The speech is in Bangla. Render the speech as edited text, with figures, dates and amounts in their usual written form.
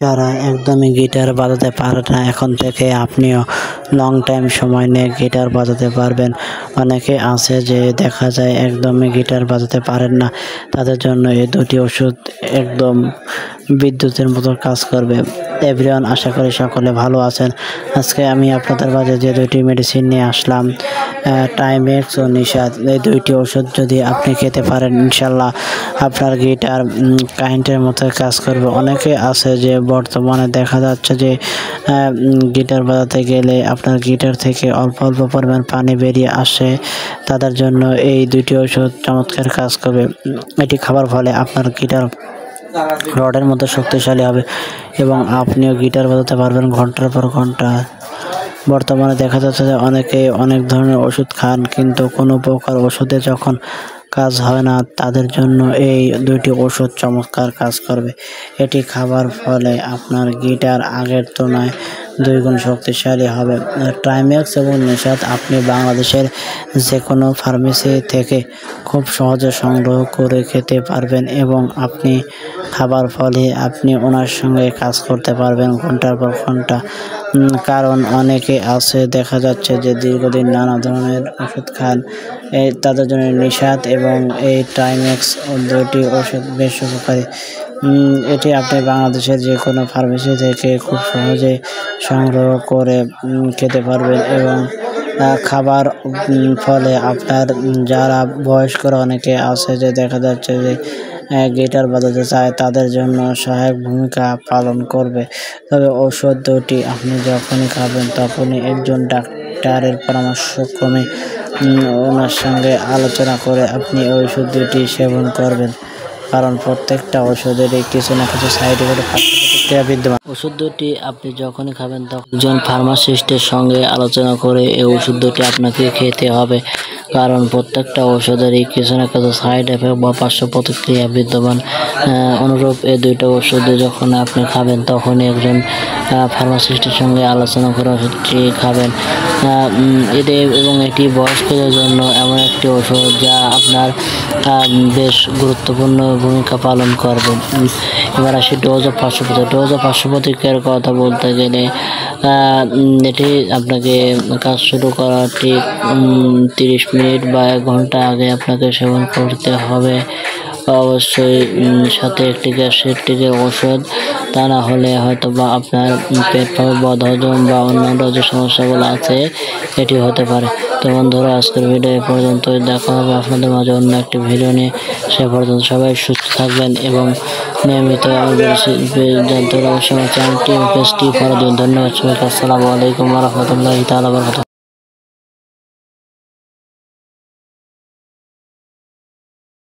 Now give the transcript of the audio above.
যারা একদমই গিটার বাজাতে পারে না, এখন থেকে আপনিও লং টাইম সময় নিয়ে গিটার বাজাতে পারবেন। অনেকে আছে যে দেখা যায় একদমই গিটার বাজাতে পারেন না, তাদের জন্য এই দুটি ওষুধ একদম বিদ্যুতের মতো কাজ করবে। এভরিওয়ান, আশা করি সকলে ভালো আছেন। আজকে আমি আপনাদের মাঝে যে দুইটি মেডিসিন নিয়ে আসলাম, টাইমেক্স ও নিশাদ, এই দুইটি ওষুধ যদি আপনি খেতে পারেন, ইনশাল্লাহ আপনার গিটার কারেন্টের মতো কাজ করবে। অনেকে আছে যে বর্তমানে দেখা যাচ্ছে যে গিটার বাজাতে গেলে আপনার গিটার থেকে অল্প অল্প পরিমাণ পানি বেরিয়ে আসে, তাদের জন্য এই দুইটি ওষুধ চমৎকার কাজ করবে। এটি খাবার ফলে আপনার গিটার রডের মতো শক্তিশালী হবে এবং আপনিও গিটার বাজাতে পারবেন ঘন্টার পর ঘন্টা। বর্তমানে দেখা যাচ্ছে যে অনেকে অনেক ধরনের ওষুধ খান, কিন্তু কোনো প্রকার ওষুধে যখন কাজ হয় না, তাদের জন্য এই দুইটি ওষুধ চমৎকার কাজ করবে। এটি খাবার ফলে আপনার গিটার আগের তুলনায় 2 গুণ শক্তিশালী হবে। টাইমেক্স এবং নিশাদ আপনি বাংলাদেশের যে কোনো ফার্মেসি থেকে খুব সহজে সংগ্রহ করে খেতে পারবেন এবং আপনি খাবার ফলে আপনি ওনার সঙ্গে কাজ করতে পারবেন ঘন্টার পর ঘন্টা। কারণ অনেকে আছে দেখা যাচ্ছে যে দীর্ঘদিন নানা ধরনের ওষুধ খান, তাদের জন্য নিশাদ এবং এই টাইমেক্স দুটি ওষুধ বেশ উপকারী। এটি আপনি বাংলাদেশের যে কোনো ফার্মেসি থেকে খুব সহজে সংগ্রহ করে খেতে পারবেন এবং খাবার ফলে আপনার যারা বয়স্করা অনেকে আছে যে দেখা যাচ্ছে যে গিটার বাজাতে চায়, তাদের জন্য সহায়ক ভূমিকা পালন করবে। তবে ওষুধ দুটি আপনি যখনই খাবেন তখনই একজন ডাক্তারের পরামর্শক্রমে ওনার সঙ্গে আলোচনা করে আপনি ওষুধ দুটি সেবন করবেন, কারণ প্রত্যেকটা ওষুধেরই কিছু না কিছু সাইড ইফেক্ট প্রতিক্রিয়া বিদ্যমান। ওষুধ দুটি আপনি যখনই খাবেন তখন একজন ফার্মাসিস্টের সঙ্গে আলোচনা করে এই ওষুধ দুটি আপনাকে খেতে হবে, কারণ প্রত্যেকটা ওষুধেরই কিছু না কিছু সাইড এফেক্ট বা পার্শ্ব প্রতিক্রিয়া বিদ্যমান। অনুরূপ এই দুইটা ওষুধ যখন আপনি খাবেন তখনই একজন ফার্মাসিস্টের সঙ্গে আলোচনা করে ওষুধটি খাবেন। এবং এটি বয়স্কদের জন্য এমন একটি ওষুধ যা আপনার বেশ গুরুত্বপূর্ণ ভূমিকা পালন করবে। এবার আসি ডোজ অফ পার্শ্ব প্রতিক্রিয়ার কথা বলতে গেলে এটি আপনাকে কাজ শুরু করার ঠিক 30 মিনিট বা 1 ঘন্টা আগে আপনাকে সেবন করতে হবে। অবশ্যই সাথে একটি গ্যাস্ট্রিকের ওষুধ, তা না হলে হয়তো বা আপনার পেট বদহজম বা অন্যান্য যে সমস্যাগুলো আছে এটি হতে পারে। তো বন্ধুরা, আজকের ভিডিও এ পর্যন্তই। দেখা হবে আপনাদের মাঝে অন্য একটি ভিডিও নিয়ে। সে পর্যন্ত সবাই সুস্থ থাকবেন এবং নিয়মিত জানতে অবশ্যই আমার চ্যানেলটি পেজটি ফলো দিন। ধন্যবাদ সবাইকে। আসসালামু আলাইকুম ওয়া রাহমাতুল্লাহি তাআলা ওয়া বারাকাতুহু।